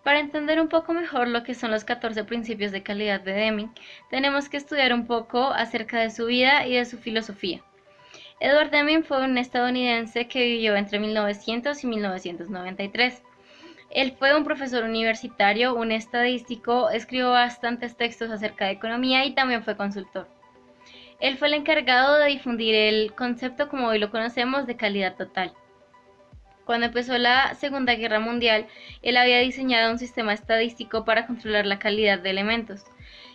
Para entender un poco mejor lo que son los 14 principios de calidad de Deming, tenemos que estudiar un poco acerca de su vida y de su filosofía. Edward Deming fue un estadounidense que vivió entre 1900 y 1993. Él fue un profesor universitario, un estadístico, escribió bastantes textos acerca de economía y también fue consultor. Él fue el encargado de difundir el concepto como hoy lo conocemos de calidad total. Cuando empezó la Segunda Guerra Mundial, él había diseñado un sistema estadístico para controlar la calidad de elementos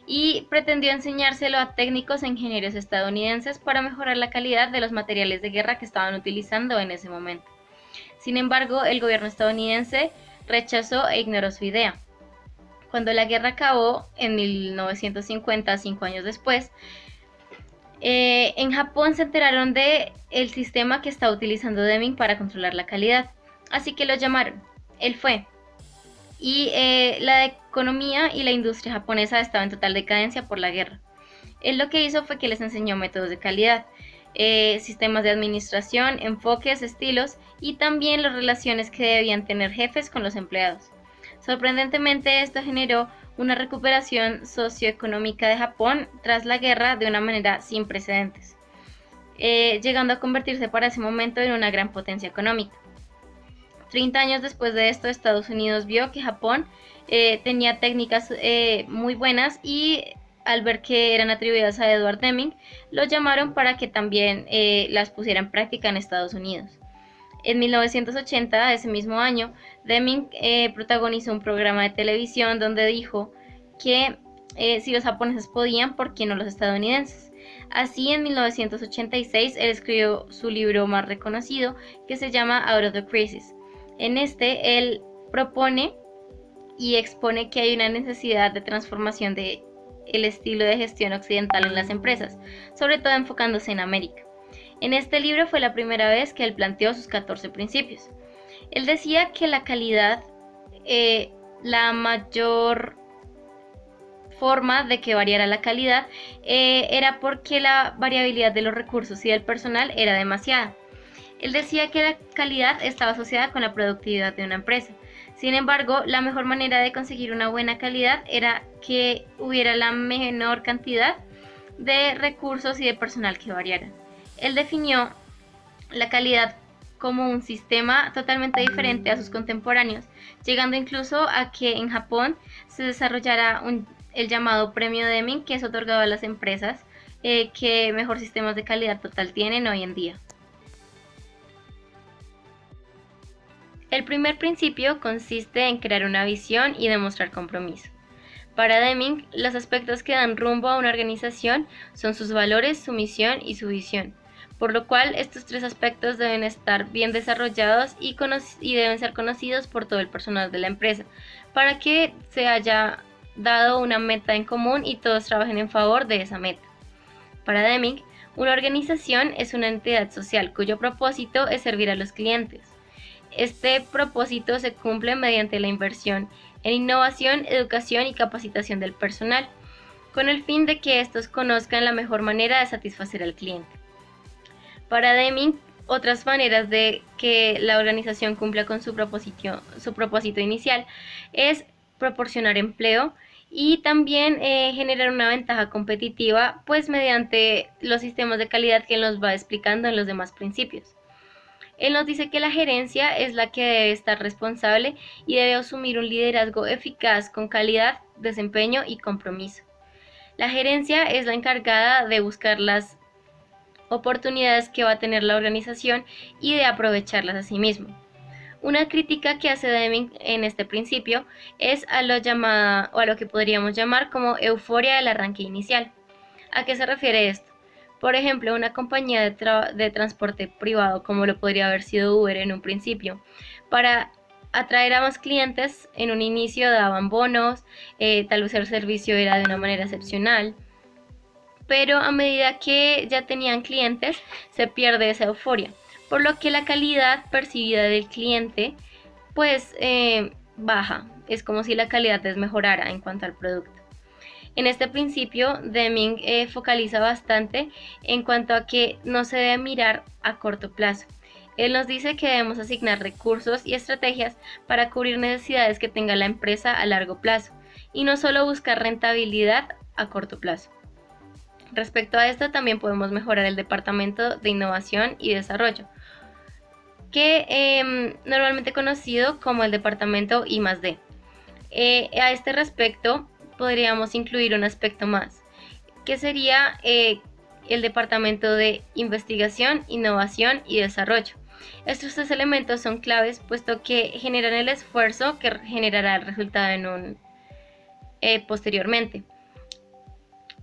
y pretendió enseñárselo a técnicos e ingenieros estadounidenses para mejorar la calidad de los materiales de guerra que estaban utilizando en ese momento. Sin embargo, el gobierno estadounidense rechazó e ignoró su idea. Cuando la guerra acabó, en 1950, 5 años después, en Japón se enteraron de el sistema que estaba utilizando Deming para controlar la calidad, así que lo llamaron. Él fue. Y la economía y la industria japonesa estaban en total decadencia por la guerra. Él lo que hizo fue que les enseñó métodos de calidad, sistemas de administración, enfoques, estilos y también las relaciones que debían tener jefes con los empleados. Sorprendentemente, esto generó una recuperación socioeconómica de Japón tras la guerra de una manera sin precedentes, llegando a convertirse para ese momento en una gran potencia económica. 30 años después de esto, Estados Unidos vio que Japón tenía técnicas muy buenas y al ver que eran atribuidas a Edward Deming, lo llamaron para que también las pusiera en práctica en Estados Unidos. En 1980, ese mismo año, Deming protagonizó un programa de televisión donde dijo que si los japoneses podían, ¿por qué no los estadounidenses? Así, en 1986, él escribió su libro más reconocido, que se llama Out of the Crisis. En este, él propone y expone que hay una necesidad de transformación del estilo de gestión occidental en las empresas, sobre todo enfocándose en América. En este libro fue la primera vez que él planteó sus 14 principios. Él decía que la calidad, la mayor forma de que variara la calidad era porque la variabilidad de los recursos y del personal era demasiada. Él decía que la calidad estaba asociada con la productividad de una empresa. Sin embargo, la mejor manera de conseguir una buena calidad era que hubiera la menor cantidad de recursos y de personal que variaran. Él definió la calidad como un sistema totalmente diferente a sus contemporáneos, llegando incluso a que en Japón se desarrollara el llamado Premio Deming, que es otorgado a las empresas que mejor sistemas de calidad total tienen hoy en día. El primer principio consiste en crear una visión y demostrar compromiso. Para Deming, los aspectos que dan rumbo a una organización son sus valores, su misión y su visión, por lo cual estos tres aspectos deben estar bien desarrollados y deben ser conocidos por todo el personal de la empresa, para que se haya dado una meta en común y todos trabajen en favor de esa meta. Para Deming, una organización es una entidad social cuyo propósito es servir a los clientes. Este propósito se cumple mediante la inversión en innovación, educación y capacitación del personal, con el fin de que estos conozcan la mejor manera de satisfacer al cliente. Para Deming, otras maneras de que la organización cumpla con su propósito inicial es proporcionar empleo y también generar una ventaja competitiva, pues mediante los sistemas de calidad que él nos va explicando en los demás principios. Él nos dice que la gerencia es la que debe estar responsable y debe asumir un liderazgo eficaz con calidad, desempeño y compromiso. La gerencia es la encargada de buscar las oportunidades que va a tener la organización y de aprovecharlas a sí mismo. Una crítica que hace Deming en este principio es a lo que podríamos llamar como euforia del arranque inicial. ¿A qué se refiere esto? Por ejemplo, una compañía de transporte privado, como lo podría haber sido Uber en un principio, para atraer a más clientes, en un inicio daban bonos, tal vez el servicio era de una manera excepcional, pero a medida que ya tenían clientes, se pierde esa euforia, por lo que la calidad percibida del cliente pues baja. Es como si la calidad desmejorara en cuanto al producto. En este principio, Deming focaliza bastante en cuanto a que no se debe mirar a corto plazo. Él nos dice que debemos asignar recursos y estrategias para cubrir necesidades que tenga la empresa a largo plazo y no solo buscar rentabilidad a corto plazo. Respecto a esto, también podemos mejorar el departamento de innovación y desarrollo, que normalmente conocido como el departamento I+D. A este respecto, podríamos incluir un aspecto más, que sería el departamento de investigación, innovación y desarrollo. Estos tres elementos son claves puesto que generan el esfuerzo que generará el resultado posteriormente.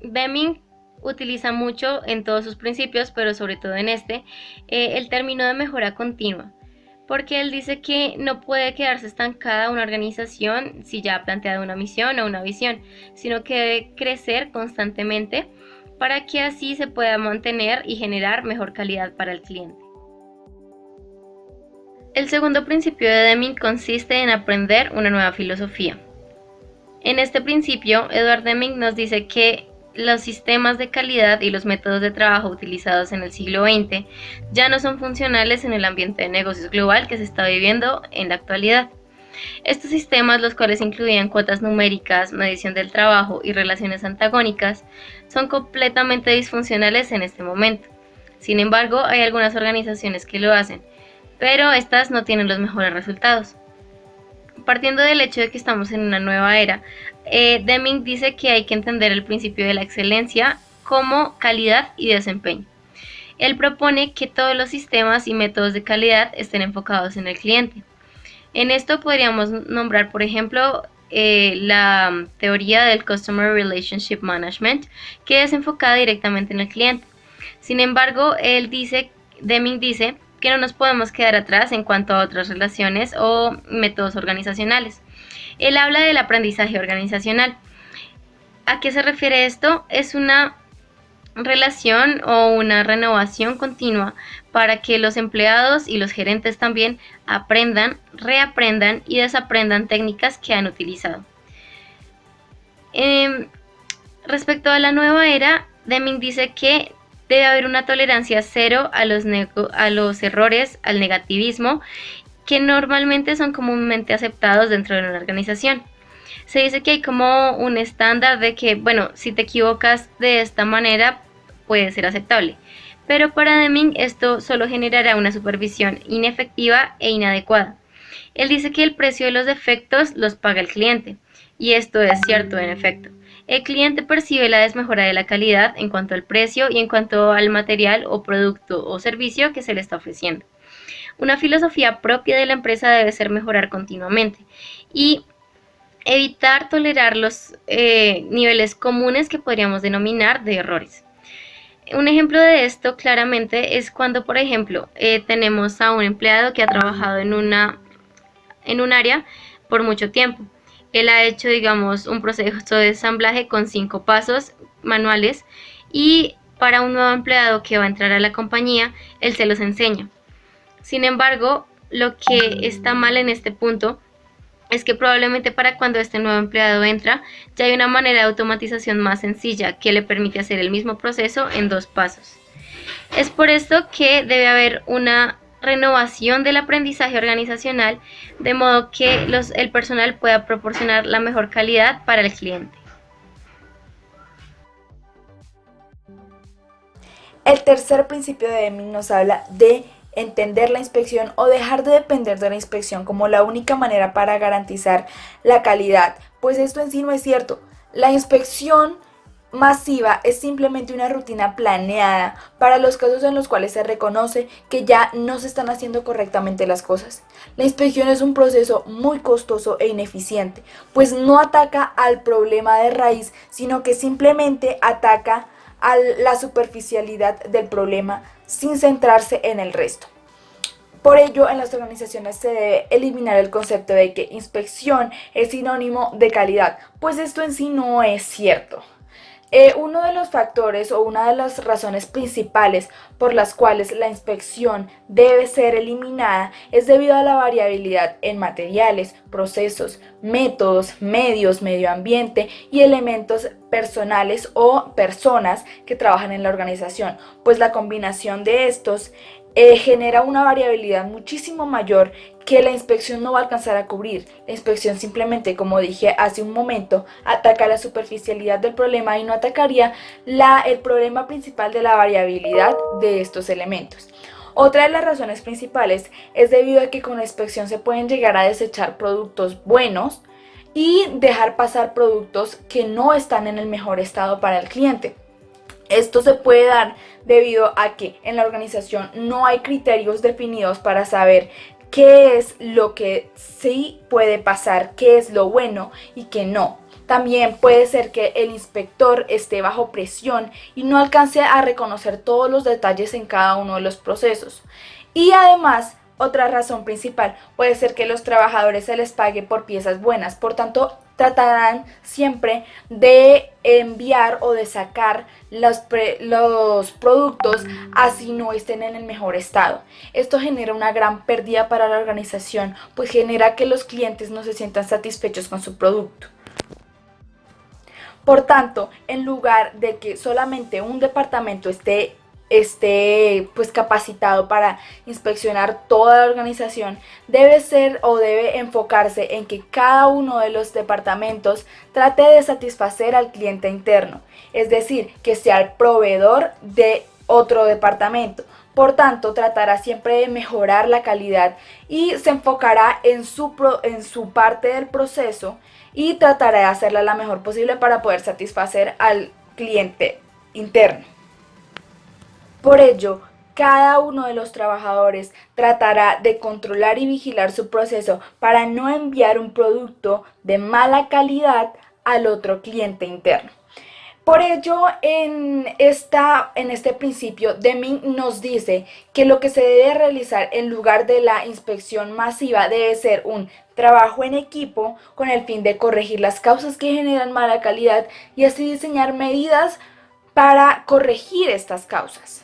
Deming utiliza mucho en todos sus principios, pero sobre todo en el término de mejora continua, porque él dice que no puede quedarse estancada una organización si ya ha planteado una misión o una visión, sino que debe crecer constantemente para que así se pueda mantener y generar mejor calidad para el cliente. El segundo principio de Deming consiste en aprender una nueva filosofía. En este principio, Edward Deming nos dice que los sistemas de calidad y los métodos de trabajo utilizados en el siglo XX ya no son funcionales en el ambiente de negocios global que se está viviendo en la actualidad. Estos sistemas, los cuales incluían cuotas numéricas, medición del trabajo y relaciones antagónicas, son completamente disfuncionales en este momento. Sin embargo, hay algunas organizaciones que lo hacen, pero estas no tienen los mejores resultados. Partiendo del hecho de que estamos en una nueva era, Deming dice que hay que entender el principio de la excelencia como calidad y desempeño. Él propone que todos los sistemas y métodos de calidad estén enfocados en el cliente. En esto podríamos nombrar, por ejemplo, la teoría del Customer Relationship Management, que es enfocada directamente en el cliente. Sin embargo, Deming dice que no nos podemos quedar atrás en cuanto a otras relaciones o métodos organizacionales. Él habla del aprendizaje organizacional. ¿A qué se refiere esto? Es una relación o una renovación continua para que los empleados y los gerentes también aprendan, reaprendan y desaprendan técnicas que han utilizado. Respecto a la nueva era, Deming dice que debe haber una tolerancia cero a los errores, al negativismo, que normalmente son comúnmente aceptados dentro de una organización. Se dice que hay como un estándar de que, bueno, si te equivocas de esta manera, puede ser aceptable. Pero para Deming esto solo generará una supervisión inefectiva e inadecuada. Él dice que el precio de los defectos los paga el cliente, y esto es cierto en efecto. El cliente percibe la desmejora de la calidad en cuanto al precio y en cuanto al material o producto o servicio que se le está ofreciendo. Una filosofía propia de la empresa debe ser mejorar continuamente y evitar tolerar los niveles comunes que podríamos denominar de errores. Un ejemplo de esto claramente es cuando, por ejemplo, tenemos a un empleado que ha trabajado en un área por mucho tiempo. Él ha hecho, digamos, un proceso de ensamblaje con 5 pasos manuales y para un nuevo empleado que va a entrar a la compañía, él se los enseña. Sin embargo, lo que está mal en este punto es que probablemente para cuando este nuevo empleado entra, ya hay una manera de automatización más sencilla que le permite hacer el mismo proceso en 2 pasos. Es por esto que debe haber una renovación del aprendizaje organizacional, de modo que el personal pueda proporcionar la mejor calidad para el cliente. El tercer principio de Deming nos habla de entender la inspección o dejar de depender de la inspección como la única manera para garantizar la calidad, pues esto en sí no es cierto. La inspección masiva es simplemente una rutina planeada para los casos en los cuales se reconoce que ya no se están haciendo correctamente las cosas. La inspección es un proceso muy costoso e ineficiente, pues no ataca al problema de raíz, sino que simplemente ataca a la superficialidad del problema sin centrarse en el resto. Por ello, en las organizaciones se debe eliminar el concepto de que inspección es sinónimo de calidad, pues esto en sí no es cierto. Uno de los factores o una de las razones principales por las cuales la inspección debe ser eliminada es debido a la variabilidad en materiales, procesos, métodos, medios, medio ambiente y elementos personales o personas que trabajan en la organización, pues la combinación de estos genera una variabilidad muchísimo mayor que la inspección no va a alcanzar a cubrir. La inspección simplemente, como dije hace un momento, ataca la superficialidad del problema y no atacaría el problema principal de la variabilidad de estos elementos. Otra de las razones principales es debido a que con la inspección se pueden llegar a desechar productos buenos y dejar pasar productos que no están en el mejor estado para el cliente. Esto se puede dar debido a que en la organización no hay criterios definidos para saber qué es lo que sí puede pasar, qué es lo bueno y qué no. También puede ser que el inspector esté bajo presión y no alcance a reconocer todos los detalles en cada uno de los procesos. Y además, otra razón principal puede ser que los trabajadores se les pague por piezas buenas, por tanto tratarán siempre de enviar o de sacar los productos así no estén en el mejor estado. Esto genera una gran pérdida para la organización, pues genera que los clientes no se sientan satisfechos con su producto. Por tanto, en lugar de que solamente un departamento esté pues capacitado para inspeccionar toda la organización, debe ser o debe enfocarse en que cada uno de los departamentos trate de satisfacer al cliente interno, es decir, que sea el proveedor de otro departamento. Por tanto, tratará siempre de mejorar la calidad y se enfocará en su parte del proceso y tratará de hacerla la mejor posible para poder satisfacer al cliente interno. Por ello, cada uno de los trabajadores tratará de controlar y vigilar su proceso para no enviar un producto de mala calidad al otro cliente interno. Por ello, en este principio, Deming nos dice que lo que se debe realizar en lugar de la inspección masiva debe ser un trabajo en equipo con el fin de corregir las causas que generan mala calidad y así diseñar medidas para corregir estas causas.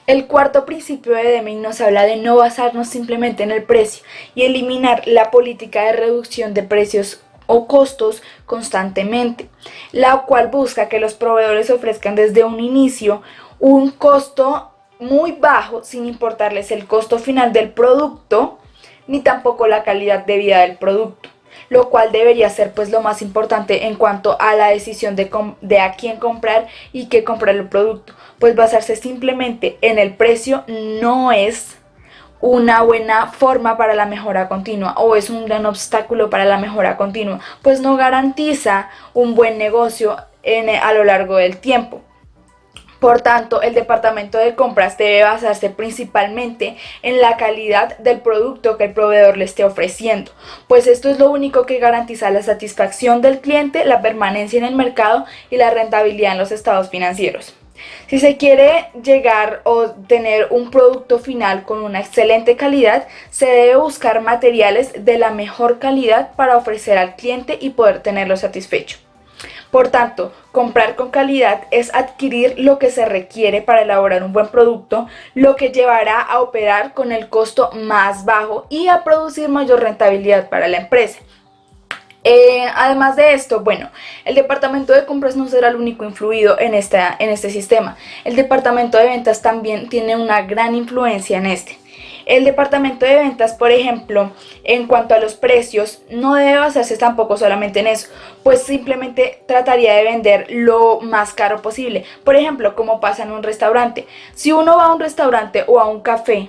El cuarto principio de Deming nos habla de no basarnos simplemente en el precio y eliminar la política de reducción de precios o costos constantemente, la cual busca que los proveedores ofrezcan desde un inicio un costo muy bajo sin importarles el costo final del producto ni tampoco la calidad de vida del producto, lo cual debería ser pues lo más importante en cuanto a la decisión de a quién comprar y qué comprar el producto, pues basarse simplemente en el precio no es una buena forma para la mejora continua o es un gran obstáculo para la mejora continua, pues no garantiza un buen negocio a lo largo del tiempo. Por tanto, el departamento de compras debe basarse principalmente en la calidad del producto que el proveedor le esté ofreciendo, pues esto es lo único que garantiza la satisfacción del cliente, la permanencia en el mercado y la rentabilidad en los estados financieros. Si se quiere llegar o tener un producto final con una excelente calidad, se debe buscar materiales de la mejor calidad para ofrecer al cliente y poder tenerlo satisfecho. Por tanto, comprar con calidad es adquirir lo que se requiere para elaborar un buen producto, lo que llevará a operar con el costo más bajo y a producir mayor rentabilidad para la empresa. Además de esto, bueno, el departamento de compras no será el único influido en este sistema. El departamento de ventas también tiene una gran influencia en este. El departamento de ventas, por ejemplo, en cuanto a los precios, no debe basarse tampoco solamente en eso, pues simplemente trataría de vender lo más caro posible. Por ejemplo, como pasa en un restaurante. Si uno va a un restaurante o a un café,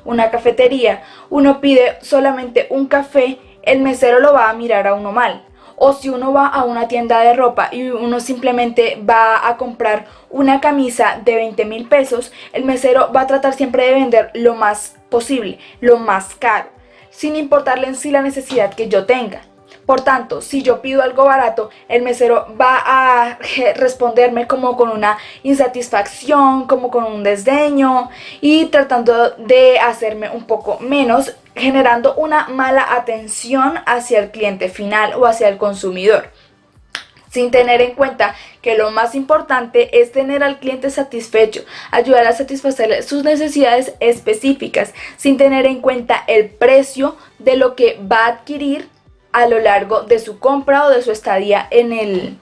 una cafetería, uno pide solamente un café, el mesero lo va a mirar a uno mal. O si uno va a una tienda de ropa y uno simplemente va a comprar una camisa de 20,000 pesos, el mesero va a tratar siempre de vender lo más posible, lo más caro, sin importarle en sí la necesidad que yo tenga. Por tanto, si yo pido algo barato, el mesero va a responderme como con una insatisfacción, como con un desdeño y tratando de hacerme un poco menos, generando una mala atención hacia el cliente final o hacia el consumidor, sin tener en cuenta que lo más importante es tener al cliente satisfecho, ayudar a satisfacer sus necesidades específicas, sin tener en cuenta el precio de lo que va a adquirir a lo largo de su compra o de su estadía en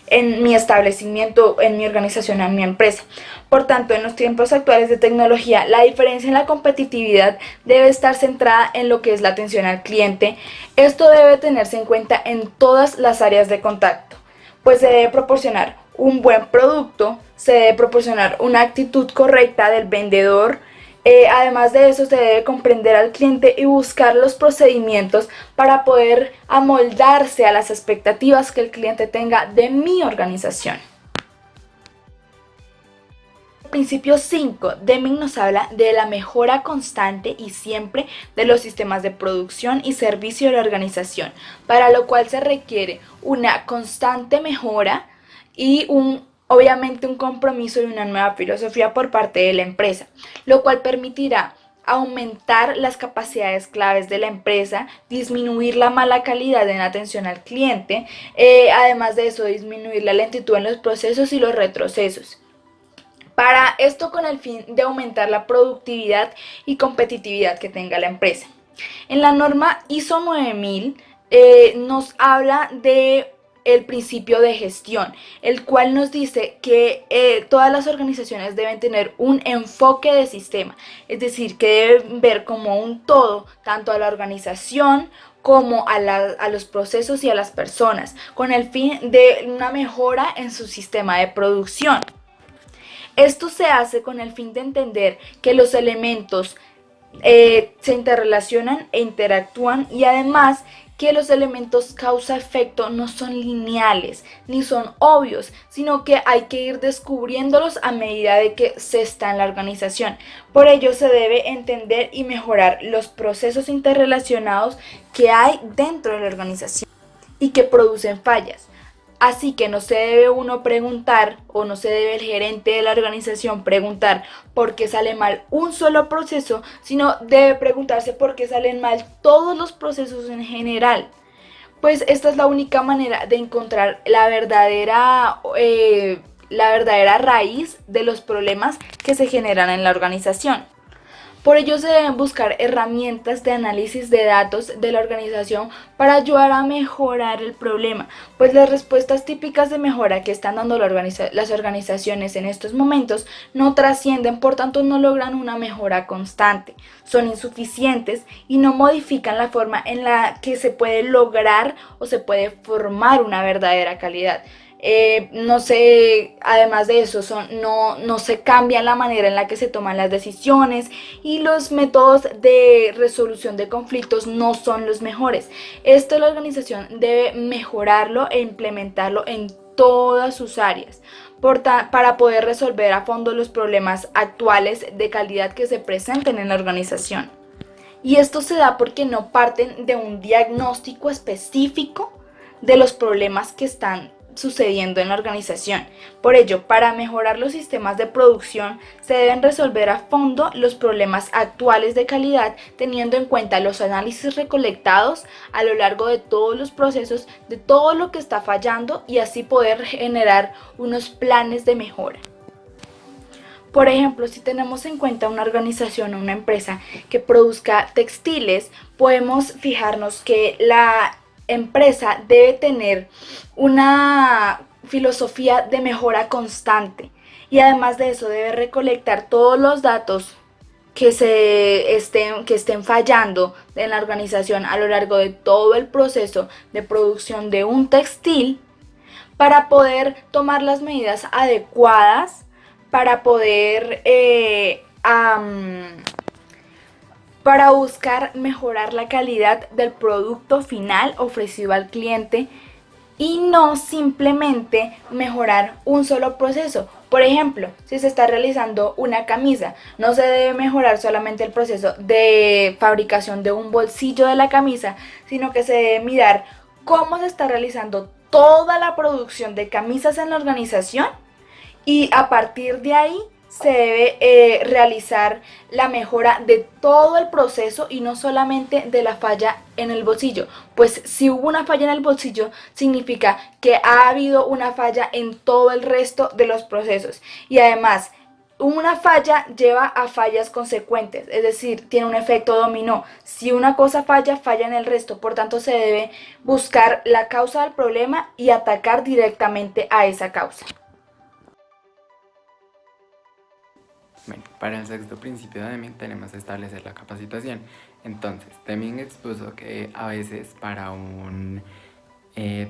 en mi establecimiento, en mi organización, en mi empresa. Por tanto, en los tiempos actuales de tecnología, la diferencia en la competitividad debe estar centrada en lo que es la atención al cliente. Esto debe tenerse en cuenta en todas las áreas de contacto, pues se debe proporcionar un buen producto, se debe proporcionar una actitud correcta del vendedor. Además de eso, se debe comprender al cliente y buscar los procedimientos para poder amoldarse a las expectativas que el cliente tenga de mi organización. Principio 5, Deming nos habla de la mejora constante y siempre de los sistemas de producción y servicio de la organización, para lo cual se requiere una constante mejora y obviamente un compromiso y una nueva filosofía por parte de la empresa, lo cual permitirá aumentar las capacidades claves de la empresa, disminuir la mala calidad en la atención al cliente, además de eso disminuir la lentitud en los procesos y los retrocesos. Para esto con el fin de aumentar la productividad y competitividad que tenga la empresa. En la norma ISO 9000 nos habla de el principio de gestión, el cual nos dice que todas las organizaciones deben tener un enfoque de sistema, es decir, que deben ver como un todo, tanto a la organización como a los procesos y a las personas, con el fin de una mejora en su sistema de producción. Esto se hace con el fin de entender que los elementos se interrelacionan e interactúan, y además que los elementos causa-efecto no son lineales ni son obvios, sino que hay que ir descubriéndolos a medida de que se está en la organización. Por ello se debe entender y mejorar los procesos interrelacionados que hay dentro de la organización y que producen fallas. Así que no se debe uno preguntar, o no se debe el gerente de la organización preguntar por qué sale mal un solo proceso, sino debe preguntarse por qué salen mal todos los procesos en general. Pues esta es la única manera de encontrar la verdadera raíz de los problemas que se generan en la organización. Por ello se deben buscar herramientas de análisis de datos de la organización para ayudar a mejorar el problema, pues las respuestas típicas de mejora que están dando las organizaciones en estos momentos no trascienden, por tanto no logran una mejora constante, son insuficientes y no modifican la forma en la que se puede lograr o se puede formar una verdadera calidad. Además de eso, no se cambia la manera en la que se toman las decisiones, y los métodos de resolución de conflictos no son los mejores. Esto la organización debe mejorarlo e implementarlo en todas sus áreas para poder resolver a fondo los problemas actuales de calidad que se presenten en la organización. Y esto se da porque no parten de un diagnóstico específico de los problemas que están sucediendo en la organización. Por ello, para mejorar los sistemas de producción se deben resolver a fondo los problemas actuales de calidad, teniendo en cuenta los análisis recolectados a lo largo de todos los procesos, de todo lo que está fallando, y así poder generar unos planes de mejora. Por ejemplo, si tenemos en cuenta una organización o una empresa que produzca textiles, podemos fijarnos que la empresa debe tener una filosofía de mejora constante, y además de eso debe recolectar todos los datos que estén fallando en la organización a lo largo de todo el proceso de producción de un textil, para poder tomar las medidas adecuadas para poder para buscar mejorar la calidad del producto final ofrecido al cliente, y no simplemente mejorar un solo proceso. Por ejemplo, si se está realizando una camisa, no se debe mejorar solamente el proceso de fabricación de un bolsillo de la camisa, sino que se debe mirar cómo se está realizando toda la producción de camisas en la organización, y a partir de ahí se debe realizar la mejora de todo el proceso y no solamente de la falla en el bolsillo. Pues si hubo una falla en el bolsillo, significa que ha habido una falla en todo el resto de los procesos. Y además, Una falla lleva a fallas consecuentes, es decir, tiene un efecto dominó. Si una cosa falla, falla en el resto. Por tanto, se debe buscar la causa del problema y atacar directamente a esa causa. Bueno, para el sexto principio de Deming tenemos que establecer la capacitación. Entonces, Deming expuso que a veces para un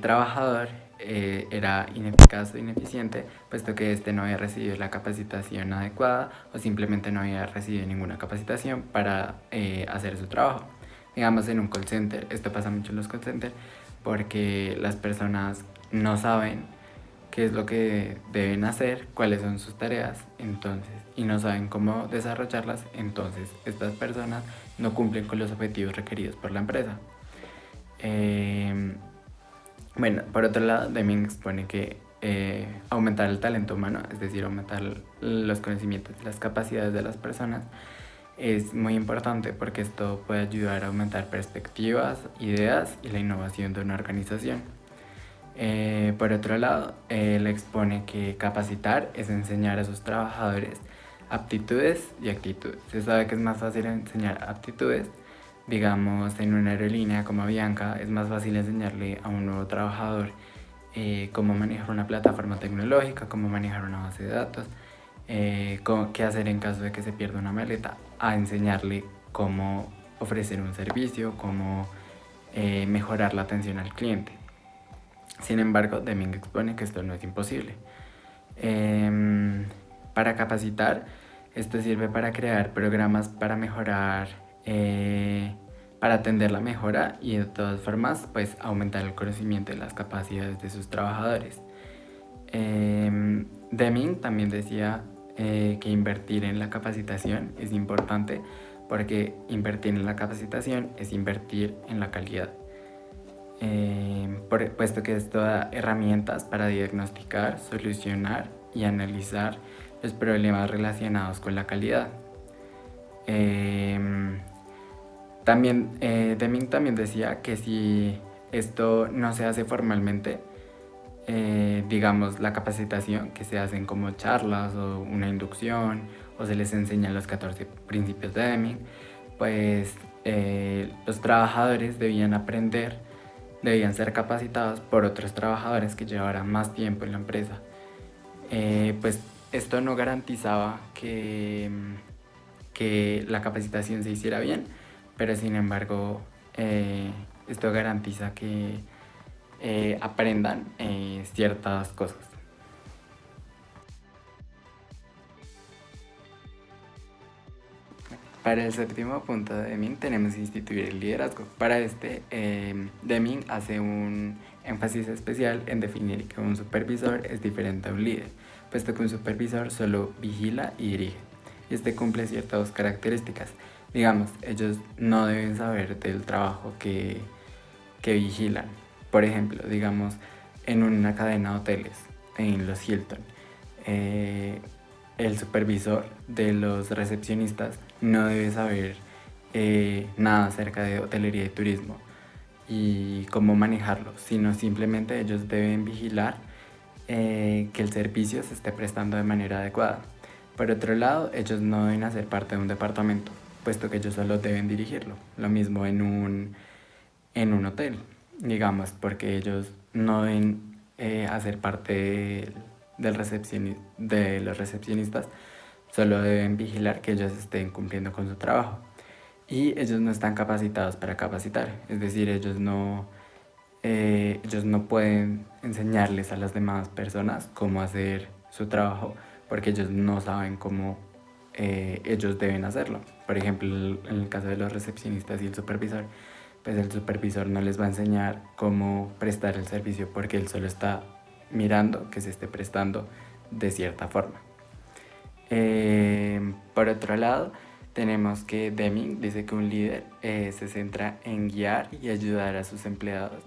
trabajador era ineficaz o ineficiente, puesto que éste no había recibido la capacitación adecuada o simplemente no había recibido ninguna capacitación para hacer su trabajo. Digamos, en un call center, esto pasa mucho en los call centers, porque las personas no saben qué es lo que deben hacer, cuáles son sus tareas, entonces, y no saben cómo desarrollarlas, entonces estas personas no cumplen con los objetivos requeridos por la empresa. Bueno, por otro lado, Deming expone que aumentar el talento humano, es decir, aumentar los conocimientos y las capacidades de las personas, es muy importante porque esto puede ayudar a aumentar perspectivas, ideas y la innovación de una organización. Por otro lado, él expone que capacitar es enseñar a sus trabajadores aptitudes y actitudes. Se sabe que es más fácil enseñar aptitudes. Digamos, en una aerolínea como Avianca es más fácil enseñarle a un nuevo trabajador cómo manejar una plataforma tecnológica, cómo manejar una base de datos, qué hacer en caso de que se pierda una maleta, a enseñarle cómo ofrecer un servicio, cómo mejorar la atención al cliente. Sin embargo, Deming expone que esto no es imposible. Para capacitar, esto sirve para crear programas para mejorar, para atender la mejora y de todas formas, pues aumentar el conocimiento y las capacidades de sus trabajadores. Deming también decía que invertir en la capacitación es importante porque invertir en la capacitación es invertir en la calidad. Puesto que esto da herramientas para diagnosticar, solucionar y analizar los problemas relacionados con la calidad. Deming también decía que si esto no se hace formalmente, digamos la capacitación que se hacen como charlas o una inducción o se les enseñan los 14 principios de Deming, pues los trabajadores debían ser capacitados por otros trabajadores que llevaran más tiempo en la empresa. Pues esto no garantizaba que la capacitación se hiciera bien, pero sin embargo esto garantiza que aprendan ciertas cosas. Para el séptimo punto de Deming tenemos que instituir el liderazgo. Para este, Deming hace un énfasis especial en definir que un supervisor es diferente a un líder, puesto que un supervisor solo vigila y dirige. Este cumple ciertas características. Digamos, ellos no deben saber del trabajo que vigilan. Por ejemplo, digamos, en una cadena de hoteles, en los Hilton, el supervisor de los recepcionistas no debe saber nada acerca de hotelería y turismo y cómo manejarlo, sino simplemente ellos deben vigilar que el servicio se esté prestando de manera adecuada. Por otro lado, ellos no deben hacer parte de un departamento, puesto que ellos solo deben dirigirlo. Lo mismo en un hotel, digamos, porque ellos no deben hacer parte de los recepcionistas, solo deben vigilar que ellos estén cumpliendo con su trabajo. Y ellos no están capacitados para capacitar, es decir, ellos no pueden enseñarles a las demás personas cómo hacer su trabajo, porque ellos no saben cómo ellos deben hacerlo. Por ejemplo, en el caso de los recepcionistas y el supervisor, pues el supervisor no les va a enseñar cómo prestar el servicio porque él solo está mirando que se esté prestando de cierta forma. Por otro lado, tenemos que Deming dice que un líder se centra en guiar y ayudar a sus empleados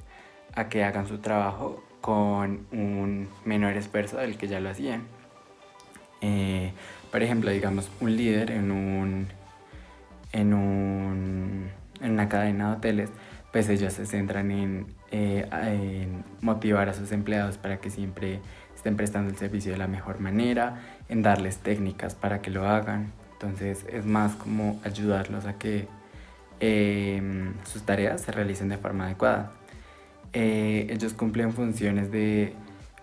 a que hagan su trabajo con un menor esfuerzo del que ya lo hacían. Por ejemplo, digamos, un líder en una cadena de hoteles, pues ellos se centran en en motivar a sus empleados para que siempre estén prestando el servicio de la mejor manera, en darles técnicas para que lo hagan. Entonces es más como ayudarlos a que sus tareas se realicen de forma adecuada. Ellos cumplen funciones de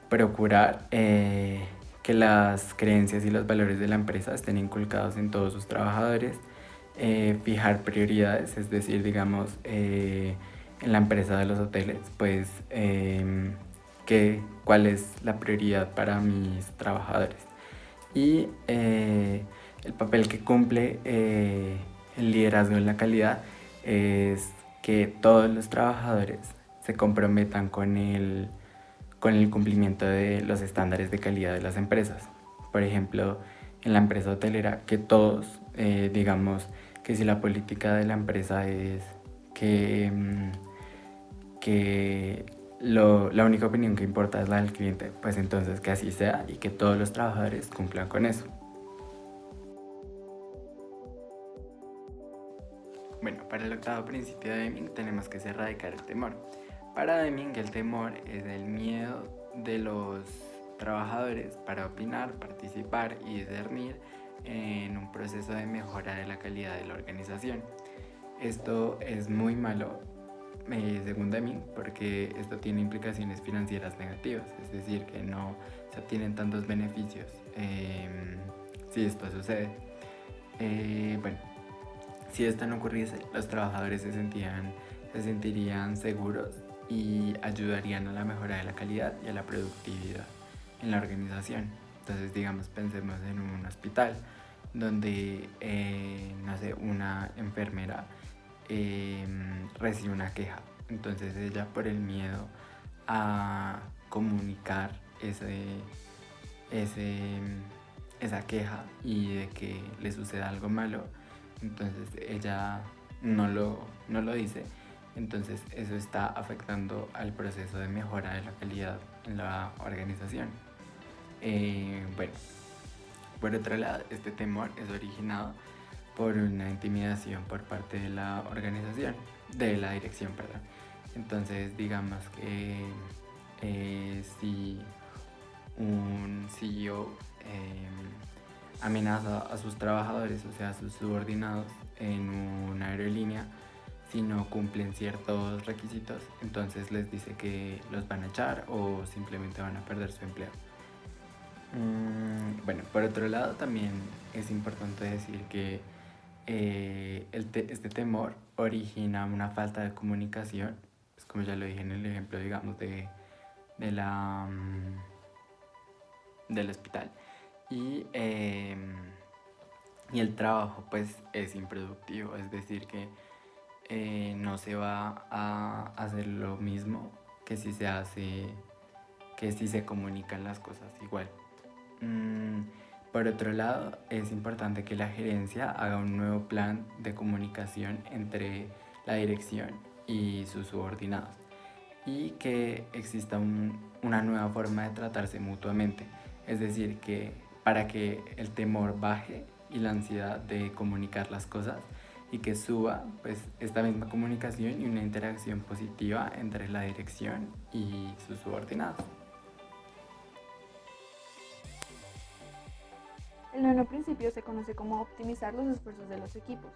procurar que las creencias y los valores de la empresa estén inculcados en todos sus trabajadores, fijar prioridades, es decir, digamos, en la empresa de los hoteles, pues, cuál es la prioridad para mis trabajadores. Y el papel que cumple el liderazgo en la calidad es que todos los trabajadores se comprometan con el cumplimiento de los estándares de calidad de las empresas. Por ejemplo, en la empresa hotelera, que todos, digamos, que si la política de la empresa es que la única opinión que importa es la del cliente, pues entonces que así sea y que todos los trabajadores cumplan con eso. Bueno, para el octavo principio de Deming tenemos que erradicar el temor. Para Deming, el temor es el miedo de los trabajadores para opinar, participar y discernir en un proceso de mejora de la calidad de la organización. Esto es muy malo, según Deming, porque esto tiene implicaciones financieras negativas, es decir, que no se obtienen tantos beneficios si esto sucede. Bueno, si esto no ocurriese, los trabajadores se sentirían seguros y ayudarían a la mejora de la calidad y a la productividad en la organización. Entonces, digamos, pensemos en un hospital donde, no sé, una enfermera recibe una queja. Entonces ella, por el miedo a comunicar esa queja y de que le suceda algo malo, entonces ella no lo dice. Entonces eso está afectando al proceso de mejora de la calidad en la organización. Bueno, por otro lado, este temor es originado por una intimidación por parte de la organización, de la dirección, perdón. Entonces, digamos que si un CEO amenaza a sus trabajadores, o sea, a sus subordinados en una aerolínea, si no cumplen ciertos requisitos, entonces les dice que los van a echar o simplemente van a perder su empleo. Bueno, por otro lado, también es importante decir que este temor origina una falta de comunicación, pues como ya lo dije en el ejemplo, digamos, del hospital. Y el trabajo pues es improductivo, es decir que no se va a hacer lo mismo que si se comunican las cosas igual. Por otro lado, es importante que la gerencia haga un nuevo plan de comunicación entre la dirección y sus subordinados y que exista una nueva forma de tratarse mutuamente. Es decir, que para que el temor baje y la ansiedad de comunicar las cosas y que suba pues esta misma comunicación y una interacción positiva entre la dirección y sus subordinados. El noveno principio se conoce como optimizar los esfuerzos de los equipos,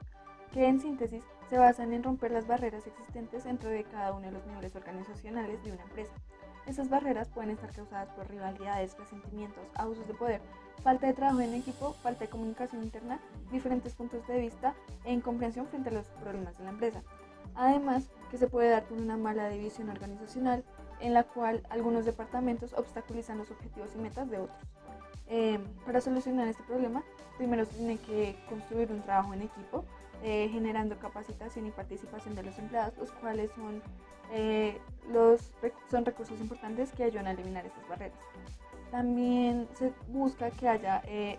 que en síntesis se basan en romper las barreras existentes dentro de cada uno de los niveles organizacionales de una empresa. Estas barreras pueden estar causadas por rivalidades, resentimientos, abusos de poder, falta de trabajo en equipo, falta de comunicación interna, diferentes puntos de vista e incomprensión frente a los problemas de la empresa. Además, que se puede dar por una mala división organizacional en la cual algunos departamentos obstaculizan los objetivos y metas de otros. Para solucionar este problema, primero se tiene que construir un trabajo en equipo, generando capacitación y participación de los empleados, los cuales son recursos importantes que ayudan a eliminar estas barreras. También se busca que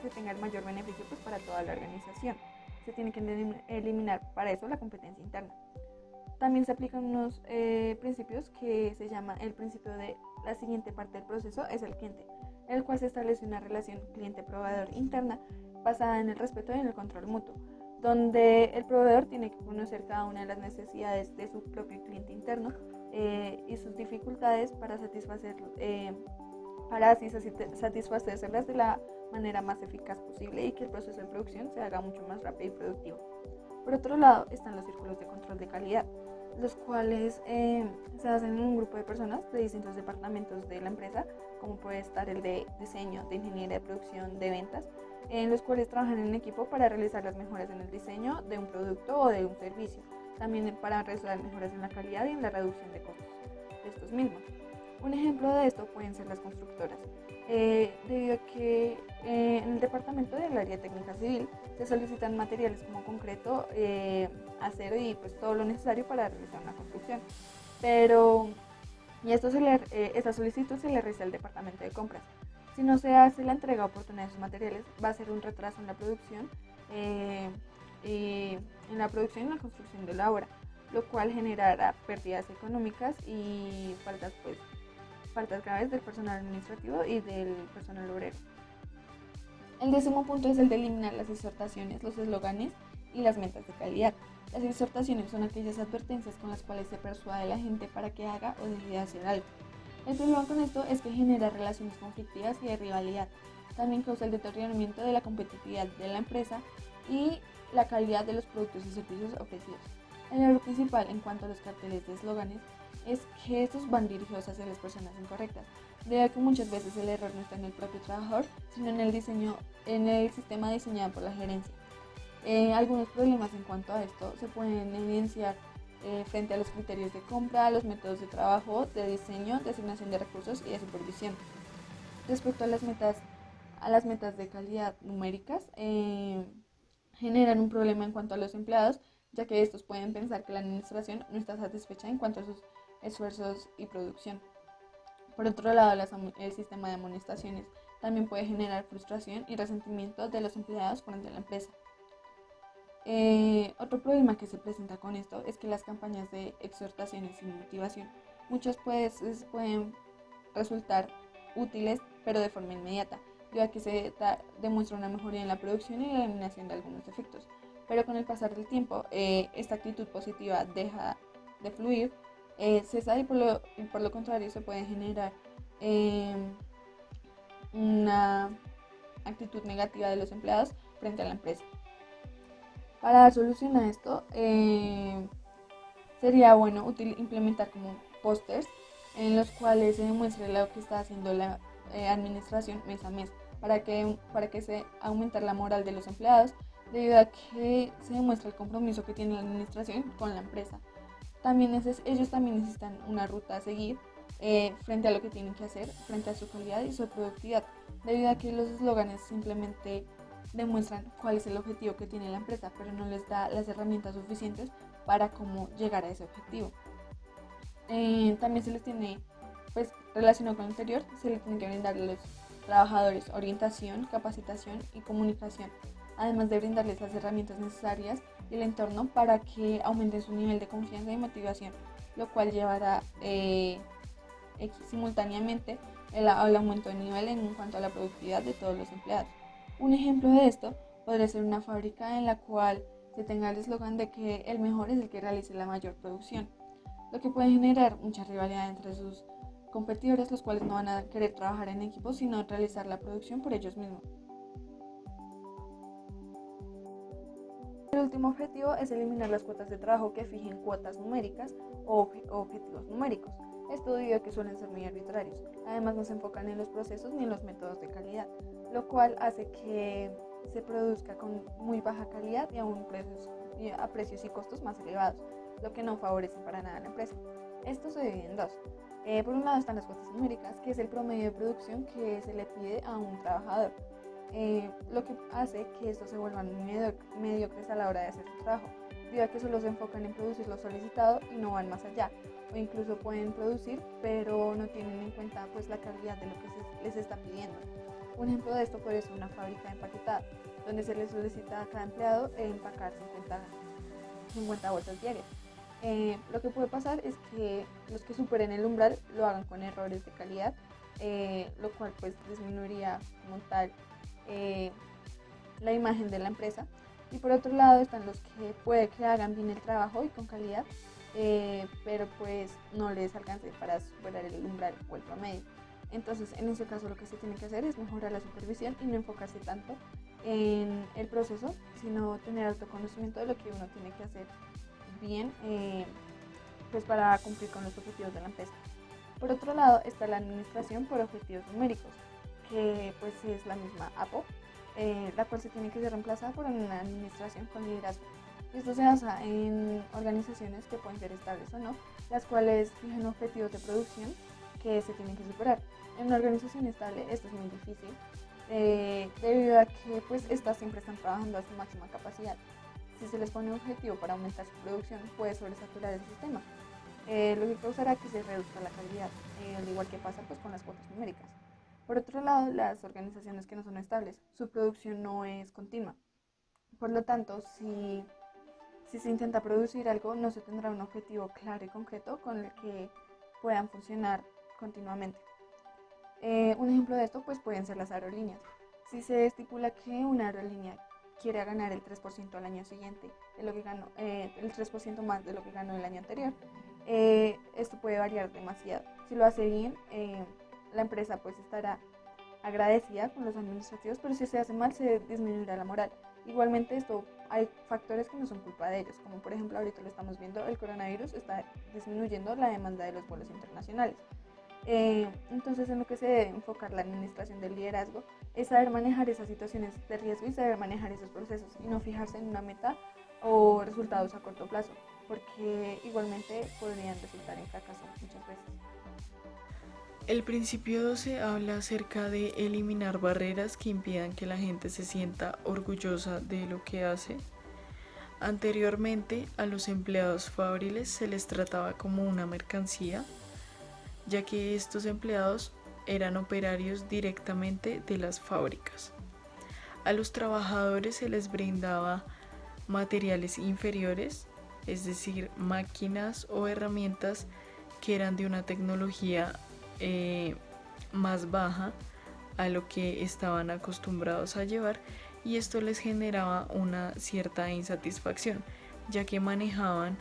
se tenga el mayor beneficio pues, para toda la organización. Se tiene que eliminar para eso la competencia interna. También se aplican unos principios que se llama el principio de la siguiente parte del proceso es el cliente, en el cual se establece una relación cliente-proveedor interna basada en el respeto y en el control mutuo. donde el proveedor tiene que conocer cada una de las necesidades de su propio cliente interno y sus dificultades para satisfacérselas de la manera más eficaz posible y que el proceso de producción se haga mucho más rápido y productivo. Por otro lado están los círculos de control de calidad, los cuales se hacen en un grupo de personas de distintos departamentos de la empresa, como puede estar el de diseño, de ingeniería de producción, de ventas, en los cuales trabajan en equipo para realizar las mejoras en el diseño de un producto o de un servicio, también para realizar mejoras en la calidad y en la reducción de costos de estos mismos. Un ejemplo de esto pueden ser las constructoras, debido a que en el departamento del área técnica civil se solicitan materiales como concreto, acero y pues todo lo necesario para realizar una construcción. Pero esta solicitud se le realiza al departamento de compras. Si no se hace la entrega oportuna de esos materiales, va a ser un retraso en la producción y en la construcción de la obra, lo cual generará pérdidas económicas y faltas graves del personal administrativo y del personal obrero. El 10º punto es el de eliminar las exhortaciones, los eslóganes y las metas de calidad. Las exhortaciones son aquellas advertencias con las cuales se persuade a la gente para que haga o deje de hacer algo. El problema con esto es que genera relaciones conflictivas y de rivalidad. También causa el deterioramiento de la competitividad de la empresa y la calidad de los productos y servicios ofrecidos. El error principal en cuanto a los carteles de eslóganes es que estos van dirigidos hacia las personas incorrectas, debido a que muchas veces el error no está en el propio trabajador, sino en el sistema diseñado por la gerencia. Algunos problemas en cuanto a esto se pueden evidenciar frente a los criterios de compra, los métodos de trabajo, de diseño, de asignación de recursos y de supervisión. Respecto a las metas de calidad numéricas, generan un problema en cuanto a los empleados, ya que estos pueden pensar que la administración no está satisfecha en cuanto a sus esfuerzos y producción. Por otro lado, el sistema de amonestaciones también puede generar frustración y resentimiento de los empleados frente a la empresa. Otro problema que se presenta con esto es que las campañas de exhortaciones y motivación muchas pueden resultar útiles, pero de forma inmediata, ya que se demuestra una mejoría en la producción y la eliminación de algunos defectos. Pero con el pasar del tiempo, esta actitud positiva deja de fluir, cesa y por lo contrario se puede generar una actitud negativa de los empleados frente a la empresa. Para dar solución a esto, sería bueno implementar como pósters en los cuales se demuestre lo que está haciendo la administración mes a mes, para que se aumente la moral de los empleados, debido a que se demuestra el compromiso que tiene la administración con la empresa. Ellos también necesitan una ruta a seguir frente a lo que tienen que hacer, frente a su calidad y su productividad, debido a que los eslóganes simplemente demuestran cuál es el objetivo que tiene la empresa, pero no les da las herramientas suficientes para cómo llegar a ese objetivo. También se les tiene, relacionado con lo anterior, se les tiene que brindar a los trabajadores orientación, capacitación y comunicación, además de brindarles las herramientas necesarias y el entorno para que aumenten su nivel de confianza y motivación, lo cual llevará simultáneamente al aumento de nivel en cuanto a la productividad de todos los empleados. Un ejemplo de esto podría ser una fábrica en la cual se tenga el eslogan de que el mejor es el que realice la mayor producción, lo que puede generar mucha rivalidad entre sus competidores, los cuales no van a querer trabajar en equipo, sino realizar la producción por ellos mismos. El último objetivo es eliminar las cuotas de trabajo que fijen cuotas numéricas o objetivos numéricos. Esto debido a que suelen ser muy arbitrarios. Además no se enfocan en los procesos ni en los métodos de calidad, lo cual hace que se produzca con muy baja calidad y a precios y costos más elevados, lo que no favorece para nada a la empresa. Esto se divide en dos. Por un lado están las cuotas numéricas, que es el promedio de producción que se le pide a un trabajador, lo que hace que estos se vuelvan mediocres a la hora de hacer su trabajo, debido a que solo se enfocan en producir lo solicitado y no van más allá, o incluso pueden producir pero no tienen en cuenta la calidad de lo que les está pidiendo. Un ejemplo de esto puede ser una fábrica de empaquetada, donde se les solicita a cada empleado empacar 50 bolsas diarias. Lo que puede pasar es que los que superen el umbral lo hagan con errores de calidad, lo cual disminuiría como tal la imagen de la empresa, Y por otro lado están los que puede que hagan bien el trabajo y con calidad, pero pues no les alcance para superar el umbral o el promedio. Entonces, en ese caso lo que se tiene que hacer es mejorar la supervisión y no enfocarse tanto en el proceso, sino tener autoconocimiento de lo que uno tiene que hacer bien, pues para cumplir con los objetivos de la empresa. Por otro lado está la administración por objetivos numéricos, que pues es la misma APO, la cual se tiene que ser reemplazada por una administración con liderazgo. Esto se basa en organizaciones que pueden ser estables o no, las cuales fijan objetivos de producción que se tienen que superar. En una organización estable esto es muy difícil, debido a que pues estas siempre están trabajando a su máxima capacidad. Si se les pone un objetivo para aumentar su producción, puede sobresaturar el sistema, lo que causará que se reduzca la calidad, al igual que pasa pues con las cuotas numéricas. Por otro lado, las organizaciones que no son estables, su producción no es continua. Por lo tanto, si se intenta producir algo, no se tendrá un objetivo claro y concreto con el que puedan funcionar continuamente. Un ejemplo de esto pues pueden ser las aerolíneas. Si se estipula que una aerolínea quiere ganar el 3% al año siguiente, de lo que ganó, el 3% más de lo que ganó el año anterior, esto puede variar demasiado. Si lo hace bien, la empresa pues estará agradecida con los administrativos, pero si se hace mal se disminuirá la moral. Igualmente esto hay factores que no son culpa de ellos, como por ejemplo ahorita lo estamos viendo, el coronavirus está disminuyendo la demanda de los vuelos internacionales. Entonces en lo que se debe enfocar la administración del liderazgo es saber manejar esas situaciones de riesgo y saber manejar esos procesos y no fijarse en una meta o resultados a corto plazo, porque igualmente podrían resultar en fracaso muchas veces. El principio 12 habla acerca de eliminar barreras que impidan que la gente se sienta orgullosa de lo que hace. Anteriormente, a los empleados fabriles se les trataba como una mercancía, ya que estos empleados eran operarios directamente de las fábricas. A los trabajadores se les brindaba materiales inferiores, es decir, máquinas o herramientas que eran de una tecnología más baja a lo que estaban acostumbrados a llevar, y esto les generaba una cierta insatisfacción, ya que manejaban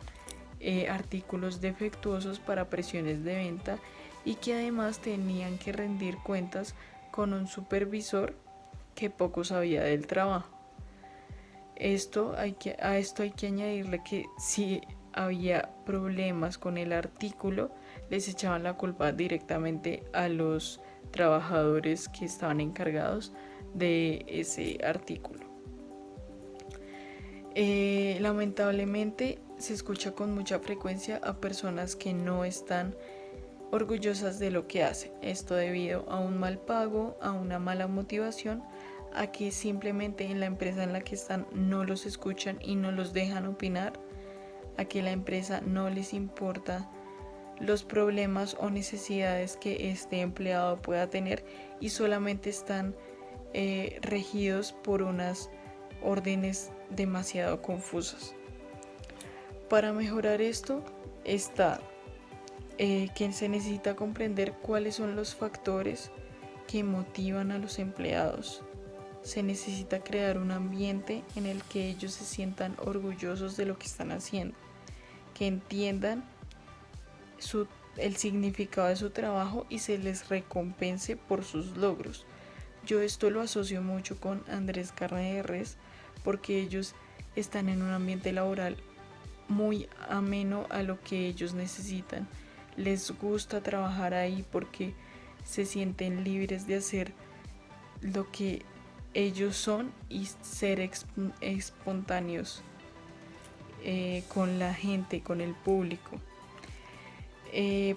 artículos defectuosos para presiones de venta y que además tenían que rendir cuentas con un supervisor que poco sabía del trabajo. A esto hay que añadirle que si había problemas con el artículo, les echaban la culpa directamente a los trabajadores que estaban encargados de ese artículo. Lamentablemente se escucha con mucha frecuencia a personas que no están orgullosas de lo que hacen. Esto debido a un mal pago, a una mala motivación, a que simplemente en la empresa en la que están no los escuchan y no los dejan opinar, a que la empresa no les importa los problemas o necesidades que este empleado pueda tener y solamente están regidos por unas órdenes demasiado confusas. Para mejorar esto está que se necesita comprender cuáles son los factores que motivan a los empleados. Se necesita crear un ambiente en el que ellos se sientan orgullosos de lo que están haciendo, que entiendan el significado de su trabajo y se les recompense por sus logros. Yo esto lo asocio mucho con Andrés Carne de Res, porque ellos están en un ambiente laboral muy ameno a lo que ellos necesitan. Les gusta trabajar ahí porque se sienten libres de hacer lo que ellos son y ser espontáneos con la gente, con el público.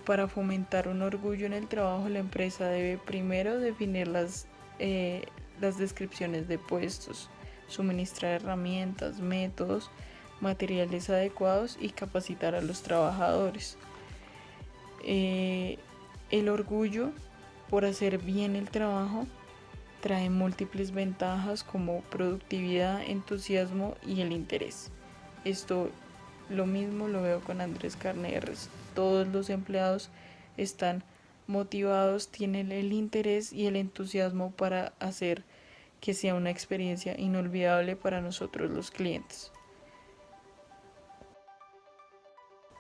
Para fomentar un orgullo en el trabajo, la empresa debe primero definir las descripciones de puestos, suministrar herramientas, métodos, materiales adecuados y capacitar a los trabajadores. El orgullo por hacer bien el trabajo trae múltiples ventajas como productividad, entusiasmo y el interés. Esto lo mismo lo veo con Andrés Carne de Res. Todos los empleados están motivados, tienen el interés y el entusiasmo para hacer que sea una experiencia inolvidable para nosotros los clientes.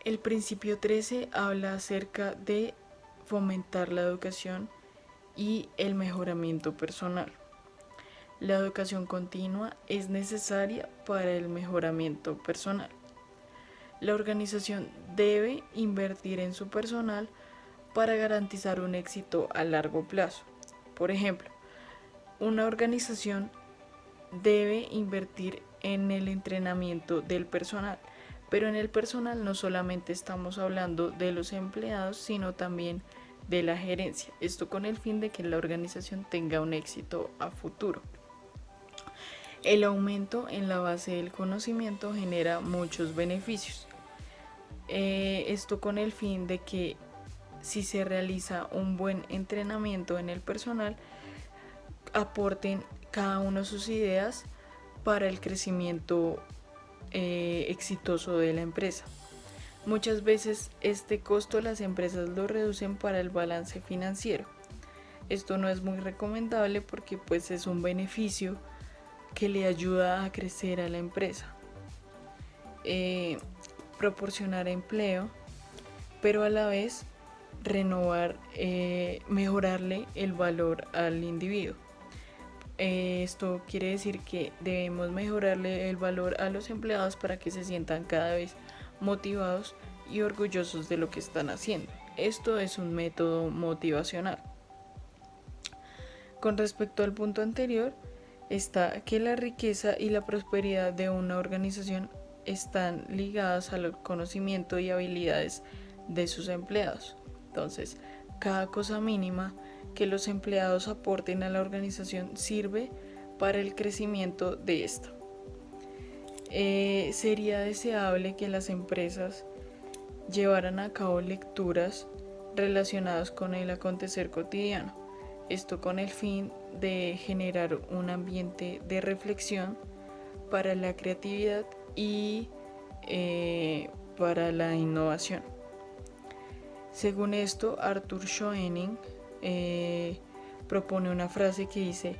El principio 13 habla acerca de fomentar la educación y el mejoramiento personal. La educación continua es necesaria para el mejoramiento personal. La organización debe invertir en su personal para garantizar un éxito a largo plazo. Por ejemplo, una organización debe invertir en el entrenamiento del personal, pero en el personal no solamente estamos hablando de los empleados, sino también de la gerencia. Esto con el fin de que la organización tenga un éxito a futuro. El aumento en la base del conocimiento genera muchos beneficios. Esto con el fin de que si se realiza un buen entrenamiento en el personal, aporten cada uno sus ideas para el crecimiento exitoso de la empresa. Muchas veces este costo las empresas lo reducen para el balance financiero. Esto no es muy recomendable porque pues es un beneficio que le ayuda a crecer a la empresa. Proporcionar empleo, pero a la vez renovar, mejorarle el valor al individuo. Esto quiere decir que debemos mejorarle el valor a los empleados para que se sientan cada vez motivados y orgullosos de lo que están haciendo. Esto es un método motivacional. Con respecto al punto anterior, está que la riqueza y la prosperidad de una organización están ligadas al conocimiento y habilidades de sus empleados. Entonces, cada cosa mínima que los empleados aporten a la organización sirve para el crecimiento de esta. Sería deseable que las empresas llevaran a cabo lecturas relacionadas con el acontecer cotidiano. Esto con el fin de generar un ambiente de reflexión para la creatividad y para la innovación. Según esto, Arthur Schoening propone una frase que dice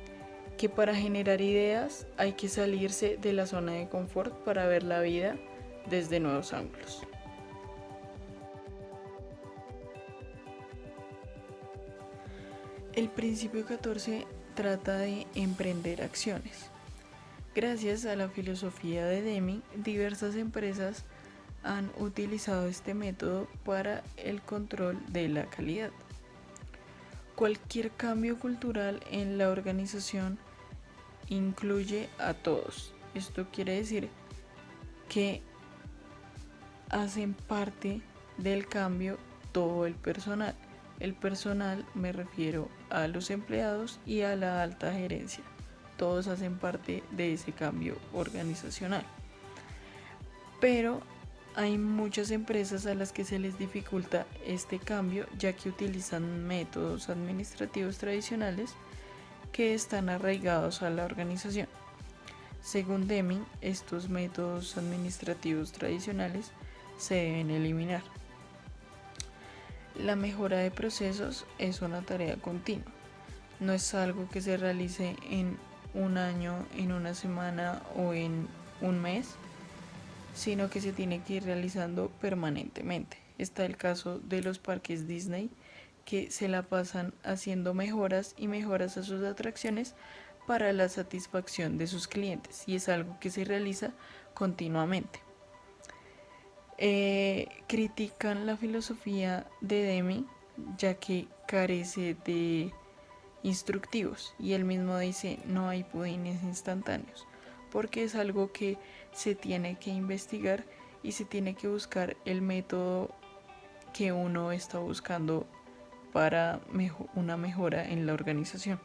que para generar ideas hay que salirse de la zona de confort para ver la vida desde nuevos ángulos. El principio 14 trata de emprender acciones. Gracias a la filosofía de Deming, diversas empresas han utilizado este método para el control de la calidad. Cualquier cambio cultural en la organización incluye a todos. Esto quiere decir que hacen parte del cambio todo el personal. El personal me refiero a los empleados y a la alta gerencia. Todos hacen parte de ese cambio organizacional. Pero hay muchas empresas a las que se les dificulta este cambio, ya que utilizan métodos administrativos tradicionales que están arraigados a la organización. Según Deming, estos métodos administrativos tradicionales se deben eliminar. La mejora de procesos es una tarea continua. No es algo que se realice en un año, en una semana o en un mes, sino que se tiene que ir realizando permanentemente. Está el caso de los parques Disney, que se la pasan haciendo mejoras y mejoras a sus atracciones para la satisfacción de sus clientes, y es algo que se realiza continuamente. Critican la filosofía de Deming, ya que carece de instructivos, y él mismo dice no hay pudines instantáneos, porque es algo que se tiene que investigar y se tiene que buscar el método que uno está buscando para una mejora en la organización.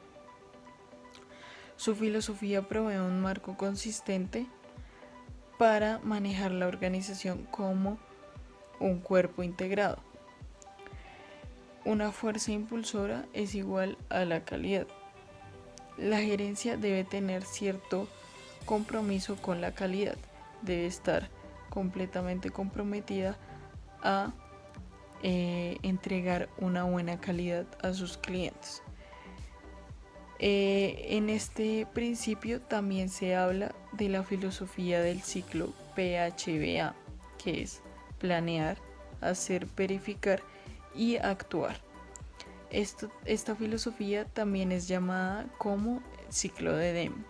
Su filosofía provee un marco consistente para manejar la organización como un cuerpo integrado. Una fuerza impulsora es igual a la calidad. La gerencia debe tener cierto compromiso con la calidad, debe estar completamente comprometida a entregar una buena calidad a sus clientes. En este principio también se habla de la filosofía del ciclo PHBA, que es planear, hacer, verificar y actuar. Esta filosofía también es llamada como ciclo de Deming.